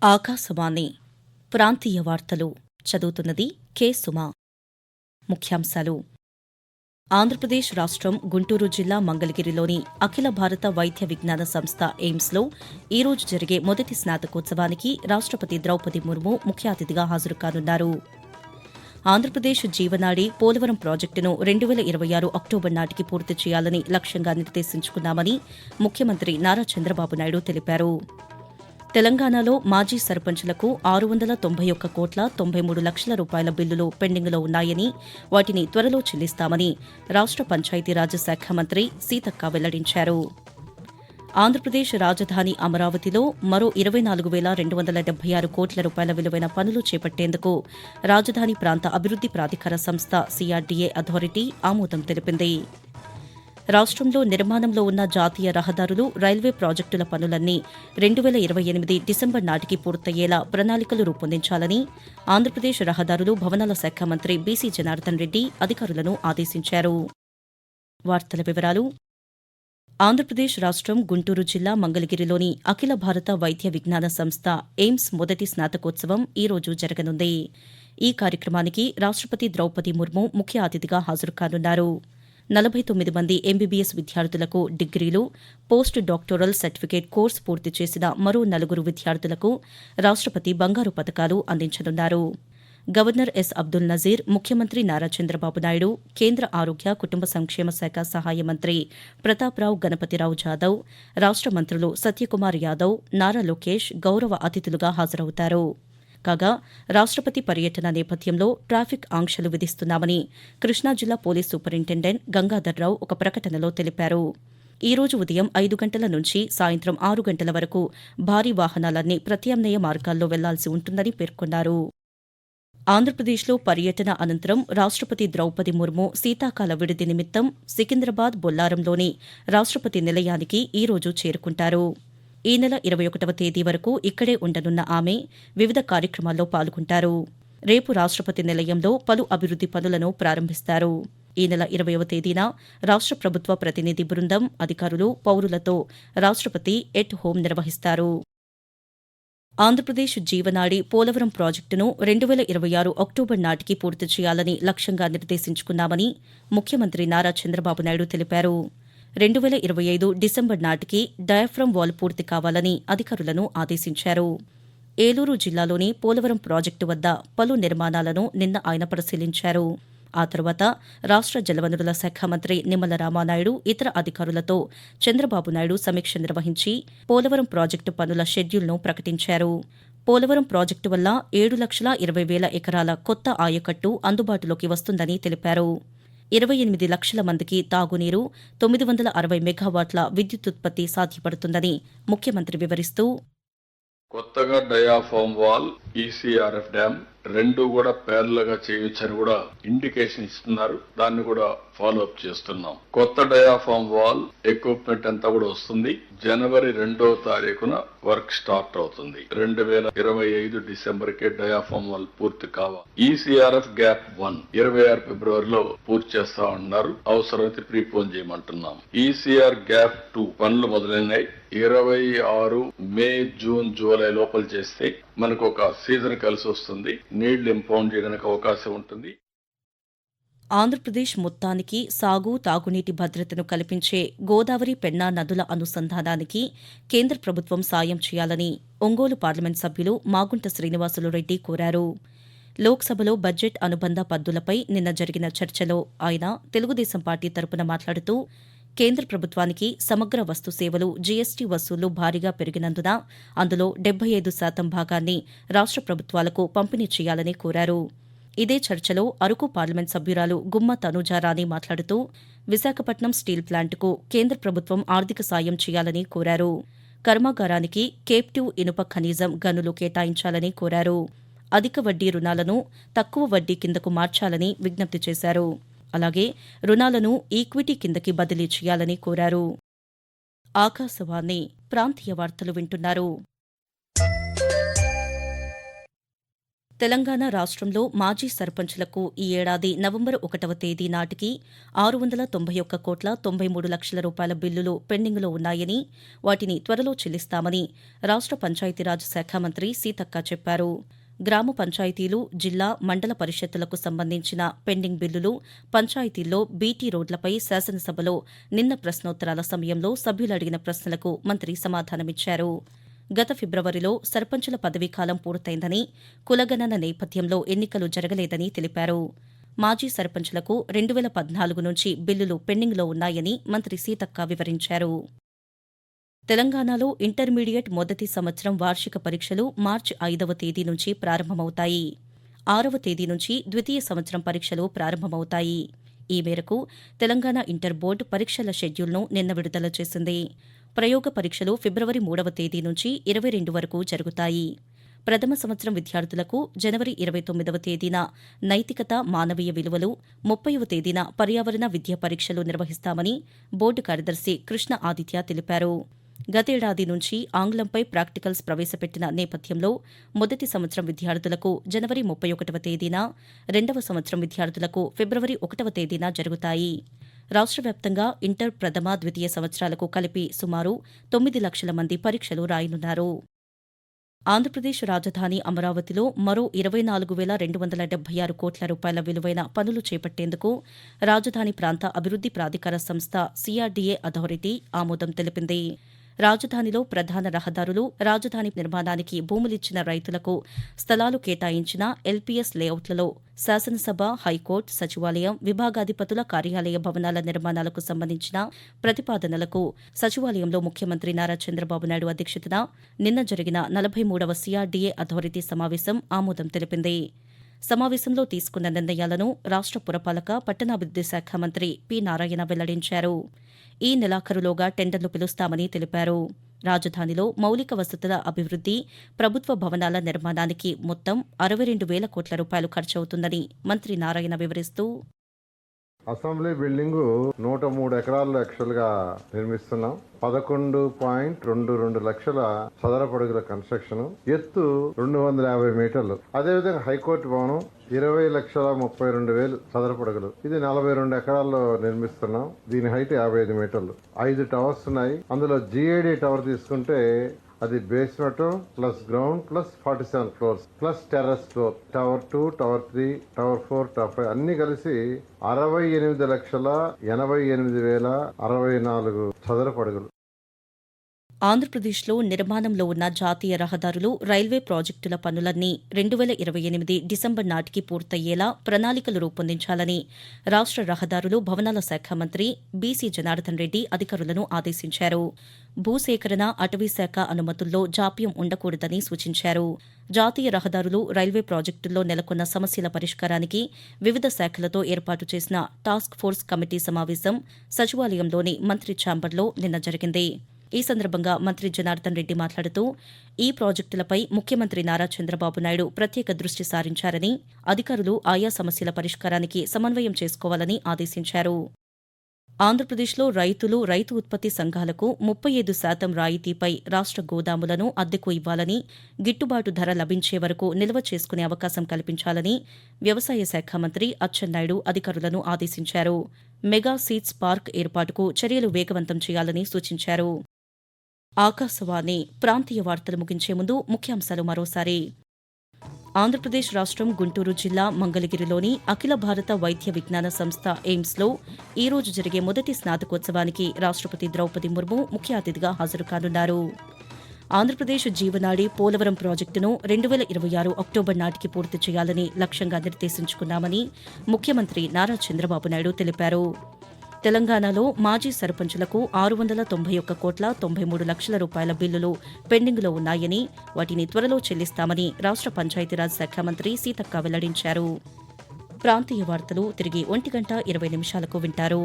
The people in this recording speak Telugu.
ఆకాశవాణి ప్రాంతీయ వార్తలు చదువుతున్నది కె సుమ. ముఖ్యాంశాలు: ఆంధ్రప్రదేశ్ రాష్ట్రం గుంటూరు జిల్లా మంగళగిరిలోని అఖిల భారత వైద్య విజ్ఞాన సంస్థ ఎయిమ్స్లో ఈరోజు జరిగే మొదటి స్నాతకోత్సవానికి రాష్టపతి ద్రౌపది ముర్ము ముఖ్య అతిథిగా హాజరు కానున్నారు. ఆంధ్రప్రదేశ్ జీవనాడి పోలవరం ప్రాజెక్టును 2026 అక్టోబర్ నాటికి పూర్తి చేయాలని లక్ష్యంగా నిర్దేశించుకున్నామని ముఖ్యమంత్రి నారా చంద్రబాబు నాయుడు తెలిపారు. తెలంగాణలో మాజీ సర్పంచులకు 691 కోట్ల 93 లక్షల రూపాయల బిల్లులు పెండింగ్లో ఉన్నాయని, వాటిని త్వరలో చెల్లిస్తామని రాష్ట పంచాయతీరాజ్ శాఖ మంత్రి సీతక్క వెల్లడించారు. ఆంధ్రప్రదేశ్ రాజధాని అమరావతిలో మరో 24,276 కోట్ల రూపాయల విలువైన పనులు చేపట్టేందుకు రాజధాని ప్రాంత అభివృద్ది ప్రాధికార సంస్థ CRDA అథారిటీ ఆమోదం తెలిపింది. రాష్ట్రంలో నిర్మాణంలో ఉన్న జాతీయ రహదారులు, రైల్వే ప్రాజెక్టుల పనులన్నీ 2028 డిసెంబర్ నాటికి పూర్తయ్యేలా ప్రణాళికలు రూపొందించాలని ఆంధ్రప్రదేశ్ రహదారులు, భవనాల శాఖ మంత్రి బీసీ జనార్దన్ రెడ్డి అధికారులను ఆదేశించారు. వార్తల వివరాలు: ఆంధ్రప్రదేశ్ రాష్ట్రం గుంటూరు జిల్లా మంగళగిరిలోని అఖిల భారత వైద్య విజ్ఞాన సంస్థ ఎయిమ్స్ మొదటి స్నాతకోత్సవం ఈరోజు జరగనుంది. ఈ కార్యక్రమానికి రాష్టపతి ద్రౌపది ముర్ము ముఖ్య అతిథిగా హాజరు కానున్నారు. 49 మంది ఎంబీబీఎస్ విద్యార్థులకు డిగ్రీలు, పోస్ట్ డాక్టోరల్ సర్టిఫికేట్ కోర్సు పూర్తి చేసిన మరో 4 విద్యార్థులకు రాష్టపతి బంగారు పతకాలు అందించనున్నారు. గవర్నర్ ఎస్ అబ్దుల్ నజీర్, ముఖ్యమంత్రి నారా చంద్రబాబు నాయుడు, కేంద్ర ఆరోగ్య కుటుంబ సంక్షేమ శాఖ సహాయ మంత్రి ప్రతాప్రావు గణపతిరావు జాదవ్, రాష్ట మంత్రులు సత్యకుమార్ యాదవ్, నారా లోకేష్ గౌరవ అతిథులుగా హాజరవుతారు. కాగా రాష్టపతి పర్యటన నేపథ్యంలో ట్రాఫిక్ ఆంక్షలు విధిస్తున్నామని కృష్ణా జిల్లా పోలీస్ సూపరింటెండెంట్ గంగాధర్రావు ఒక ప్రకటనలో తెలిపారు. ఈ రోజు ఉదయం 5 గంటల నుంచి సాయంత్రం 6 గంటల వరకు భారీ వాహనాలన్నీ ప్రత్యామ్నాయ మార్గాల్లో వెళ్లాల్సి ఉంటుందని పేర్కొన్నారు. ఆంధ్రప్రదేశ్లో పర్యటన అనంతరం రాష్టపతి ద్రౌపది ముర్ము శీతాకాల విడిది నిమిత్తం సికింద్రాబాద్ బొల్లారంలోని రాష్టపతి నిలయానికి ఈ రోజు చేరుకుంటారు. ఈ నెల 21వ తేదీ వరకు ఇక్కడే ఉండనున్న ఆమె వివిధ కార్యక్రమాల్లో పాల్గొంటారు. రేపు రాష్టపతి నిలయంలో పలు అభివృద్ది పనులను ప్రారంభిస్తారు. ఈ నెల 20వ తేదీన రాష్ట ప్రభుత్వ ప్రతినిధి బృందం, అధికారులు, పౌరులతో రాష్టపతి ఎట్ హోం నిర్వహిస్తారు. ఆంధ్రప్రదేశ్ జీవనాడి పోలవరం ప్రాజెక్టును 2026 అక్టోబర్ నాటికి పూర్తి చేయాలని లక్ష్యంగా నిర్దేశించుకున్నామని ముఖ్యమంత్రి నారా చంద్రబాబు నాయుడు తెలిపారు. 2025 డిసెంబర్ నాటికి డయాఫ్రమ్ వాల్ పూర్తి కావాలని అధికారులను ఆదేశించారు. ఏలూరు జిల్లాలోని పోలవరం ప్రాజెక్టు వద్ద పలు నిర్మాణాలను నిన్న ఆయన పరిశీలించారు. ఆ తర్వాత రాష్ట జలవనరుల శాఖ మంత్రి నిమ్మల రామానాయుడు ఇతర అధికారులతో చంద్రబాబు నాయుడు సమీక్ష నిర్వహించి పోలవరం ప్రాజెక్టు పనుల షెడ్యూల్ను ప్రకటించారు. పోలవరం ప్రాజెక్టు వల్ల 7,20,000 ఎకరాల కొత్త ఆయకట్టు అందుబాటులోకి వస్తుందని తెలిపారు. 28 లక్షల మందికి తాగునీరు, 960 మెగావాట్ల విద్యుతుత్పత్తి సాధ్యపడుతుందని ముఖ్యమంత్రి వివరిస్తూ, కొత్తగా డయాఫామ్ వాల్, ఈసీఆర్ఎఫ్ డ్యామ్ రెండు కూడా పేర్లుగా చేయొచ్చని కూడా ఇండికేషన్ ఇస్తున్నారు. దాన్ని కూడా ఫాలో అప్ చేస్తున్నాం. కొత్త డయాఫామ్ వాల్ ఎక్విప్మెంట్ అంతా కూడా వస్తుంది. జనవరి 2వ తారీఖున వర్క్ స్టార్ట్ అవుతుంది. 2025 డిసెంబర్ కే డయాఫామ్ వాల్ పూర్తి కావాలి. ఈసీఆర్ఎఫ్ గ్యాప్ 1 26 ఫిబ్రవరిలో పూర్తి చేస్తా ఉన్నారు. అవసరమైతే ప్రీపోన్ చేయమంటున్నాం. ఈసీఆర్ గ్యాప్ 2 పనులు మొదలైనాయి. 26 మే, జూన్, జూలై లోపల చేస్తే మనకు ఒక సీజన్ కలిసి వస్తుంది. నీళ్లు ఇంపౌండ్ చేయడానికి అవకాశం ఉంటుంది. ఆంధ్రప్రదేశ్ మొత్తానికి సాగు, తాగునీటి భద్రతను కల్పించే గోదావరి, పెన్నా నదుల అనుసంధానానికి కేంద్ర ప్రభుత్వం సాయం చేయాలని ఒంగోలు పార్లమెంట్ సభ్యులు మాగుంట శ్రీనివాసులు రెడ్డి కోరారు. లోక్సభలో బడ్జెట్ అనుబంధ పద్దులపై నిన్న జరిగిన చర్చలో ఆయన తెలుగుదేశం పార్టీ తరపున మాట్లాడుతూ, కేంద్ర ప్రభుత్వానికి సమగ్ర వస్తు సేవలు జీఎస్టీ వసూళ్లు భారీగా పెరిగినందున అందులో 75% భాగాన్ని రాష్ట ప్రభుత్వాలకు పంపిణీ చేయాలని కోరారు. ఇదే చర్చలో అరకు పార్లమెంట్ సభ్యురాలు గుమ్మ తనూజారాణి మాట్లాడుతూ, విశాఖపట్నం స్టీల్ ప్లాంటుకు కేంద్ర ప్రభుత్వం ఆర్థిక సాయం చేయాలని కోరారు. కర్మాగారానికి కేప్టివ్ ఇనుప ఖనిజం గనులు కేటాయించాలని కోరారు. అధిక వడ్డీ రుణాలను తక్కువ వడ్డీ కిందకు మార్చాలని విజ్ఞప్తి చేశారు. అలాగే రుణాలను ఈక్విటీ కిందకి బదిలీ చేయాలని కోరారు. ఆకాశవాణి ప్రాంతీయ వార్తలు వింటున్నారు. తెలంగాణ రాష్ట్రంలో మాజీ సర్పంచులకు ఈ ఏడాది నవంబర్ 1వ తేదీ నాటికి 691,93,00,000 రూపాయల బిల్లులు పెండింగ్లో ఉన్నాయని, వాటిని త్వరలో చెల్లిస్తామని రాష్ట్ర పంచాయతీరాజ్ శాఖ మంత్రి సీతక్క చెప్పారు. గ్రామ పంచాయతీలు, జిల్లా, మండల పరిషత్తులకు సంబంధించిన పెండింగ్ బిల్లులు, పంచాయతీల్లో బీటీ రోడ్లపై శాసనసభలో నిన్న ప్రశ్నోత్తరాల సమయంలో సభ్యులు అడిగిన ప్రశ్నలకు మంత్రి సమాధానమిచ్చారు. గత ఫిబ్రవరిలో సర్పంచుల పదవీకాలం పూర్తయిందని, కులగణన నేపథ్యంలో ఎన్నికలు జరగలేదని తెలిపారు. మాజీ సర్పంచులకు 2014 నుంచి బిల్లులు పెండింగ్లో ఉన్నాయని మంత్రి సీతక్క వివరించారు. తెలంగాణలో ఇంటర్మీడియట్ మొదటి సంవత్సరం వార్షిక పరీక్షలు మార్చి 5వ తేదీ నుంచి ప్రారంభమవుతాయి. 6వ తేదీ నుంచి ద్వితీయ సంవత్సరం పరీక్షలు ప్రారంభమవుతాయి. ఈ మేరకు తెలంగాణ ఇంటర్ బోర్డు పరీక్షల షెడ్యూల్ను నిన్న విడుదల చేసింది. ప్రయోగ పరీక్షలు ఫిబ్రవరి 3వ తేదీ నుంచి 22 వరకు జరుగుతాయి. ప్రథమ సంవత్సరం విద్యార్థులకు జనవరి 29వ తేదీన నైతికత, మానవీయ విలువలు, 30వ తేదీన పర్యావరణ విద్యా పరీక్షలు నిర్వహిస్తామని బోర్డు కార్యదర్శి కృష్ణ ఆదిత్య తెలిపారు. గతేడాది నుంచి ఆంగ్లంపై ప్రాక్టికల్స్ ప్రవేశపెట్టిన నేపథ్యంలో మొదటి సంవత్సరం విద్యార్థులకు జనవరి 31వ తేదీన, రెండవ సంవత్సరం విద్యార్థులకు ఫిబ్రవరి 1వ తేదీన జరుగుతాయి. రాష్ట్ర వ్యాప్తంగా ఇంటర్ ప్రథమ, ద్వితీయ సంవత్సరాలకు కలిపి సుమారు 9 లక్షల మంది పరీక్షలు రాయనున్నారు. ఆంధ్రప్రదేశ్ రాజధాని అమరావతిలో మరో 24,276 కోట్ల రూపాయల విలువైన పనులు చేపట్టేందుకు రాజధాని ప్రాంత అభివృద్ది ప్రాధికార సంస్థ CRDA అథారిటీ ఆమోదం తెలిపింది. రాజధానిలో ప్రధాన రహదారులు, రాజధాని నిర్మాణానికి భూములిచ్చిన రైతులకు స్థలాలు కేటాయించిన LPS లేఅవుట్లలో శాసనసభ, హైకోర్టు, సచివాలయం, విభాగాధిపతుల కార్యాలయ భవనాల నిర్మాణాలకు సంబంధించిన ప్రతిపాదనలకు సచివాలయంలో ముఖ్యమంత్రి నారా చంద్రబాబు నాయుడు అధ్యక్షతన నిన్న జరిగిన 43వ CRDA అథారిటీ సమావేశం ఆమోదం తెలిపింది. సమావేశంలో తీసుకున్న నిర్ణయాలను రాష్ట్ర పురపాలక, పట్టణాభివృద్ది శాఖ మంత్రి పి. నారాయణ వెల్లడించారు. ఈ నెలాఖరులోగా టెండర్లు పిలుస్తామని తెలిపారు. రాజధానిలో మౌలిక వసతుల అభివృద్ది, ప్రభుత్వ భవనాల నిర్మాణానికి మొత్తం 62,000 కోట్ల రూపాయలు ఖర్చవుతుందని మంత్రి నారాయణ వివరిస్తూ, అసెంబ్లీ బిల్డింగ్ 103 ఎకరాల్లో యాక్చువల్ గా నిర్మిస్తున్నాం. 11.22 లక్షల చదరపడుగుల కన్స్ట్రక్షన్, ఎత్తు 250 మీటర్లు. అదేవిధంగా హైకోర్టు భవనం 20,32,000 చదరపడుగులు. ఇది 42 ఎకరాల్లో నిర్మిస్తున్నాం. దీని హైట్ 55 మీటర్లు. 5 టవర్స్ ఉన్నాయి. అందులో GAD టవర్ తీసుకుంటే అది basement plus ground plus 47 floors plus terrace floor, tower 2, tower 3, tower 4, tower 5 అన్ని కలిసి 68,88,064 చదరపడుగులు. ఆంధ్రప్రదేశ్లో నిర్మాణంలో ఉన్న జాతీయ రహదారులు, రైల్వే ప్రాజెక్టుల పనులన్నీ 2028 డిసెంబర్ నాటికి పూర్తయ్యేలా ప్రణాళికలు రూపొందించాలని రాష్ట్ర రహదారులు, భవనాల శాఖ మంత్రి బీసీ జనార్దన్ రెడ్డి అధికారులను ఆదేశించారు. భూసేకరణ, అటవీశాఖ అనుమతుల్లో జాప్యం ఉండకూడదని సూచించారు. జాతీయ రహదారులు, రైల్వే ప్రాజెక్టుల్లో నెలకొన్న సమస్యల పరిష్కారానికి వివిధ శాఖలతో ఏర్పాటు చేసిన టాస్క్ ఫోర్స్ కమిటీ సమావేశం సచివాలయంలోని మంత్రి ఛాంబర్లో నిన్న జరిగింది. ఈ సందర్భంగా మంత్రి జనార్దన్ రెడ్డి మాట్లాడుతూ, ఈ ప్రాజెక్టులపై ముఖ్యమంత్రి నారా చంద్రబాబు నాయుడు ప్రత్యేక దృష్టి సారించారని, అధికారులు ఆయా సమస్యల పరిష్కారానికి సమన్వయం చేసుకోవాలని ఆదేశించారు. ఆంధ్రప్రదేశ్లో రైతులు, రైతు ఉత్పత్తి సంఘాలకు 35% రాయితీపై రాష్ట్ర గోదాములను అద్దెకు ఇవ్వాలని, గిట్టుబాటు ధర లభించే వరకు నిల్వ చేసుకునే అవకాశం కల్పించాలని వ్యవసాయ శాఖ మంత్రి అచ్చెన్నాయుడు అధికారులను ఆదేశించారు. మెగా సీడ్స్ పార్క్ ఏర్పాటుకు చర్యలు వేగవంతం చేయాలని సూచించారు. ఆకాశవాణి ప్రాంతీయ వార్తలు ముగించే ముందు ముఖ్యాంశాలు మరోసారి. ఆంధ్రప్రదేశ్ రాష్ట్రం గుంటూరు జిల్లా మంగళగిరిలోని అఖిల భారత వైద్య విజ్ఞాన సంస్థ ఎయిమ్స్లో ఈ రోజు జరిగే మొదటి స్నాతకోత్సవానికి రాష్ట్రపతి ద్రౌపది ముర్ము ముఖ్య అతిథిగా హాజరు కానున్నారు. ఆంధ్రప్రదేశ్ జీవనాడి పోలవరం ప్రాజెక్టును 2026 అక్టోబర్ నాటికి పూర్తి చేయాలని లక్ష్యంగా నిర్దేశించుకున్నామని ముఖ్యమంత్రి నారా చంద్రబాబు నాయుడు తెలిపారు. తెలంగాణలో మాజీ సర్పంచులకు 691,93,00,000 రూపాయల బిల్లులు పెండింగ్లో ఉన్నాయని, వాటిని త్వరలో చెల్లిస్తామని రాష్ట్ర పంచాయతీరాజ్ శాఖ మంత్రి సీతక్క వెల్లడించారు. ప్రాంతీయ వార్తలు తిరిగి 1:20 వింటారు.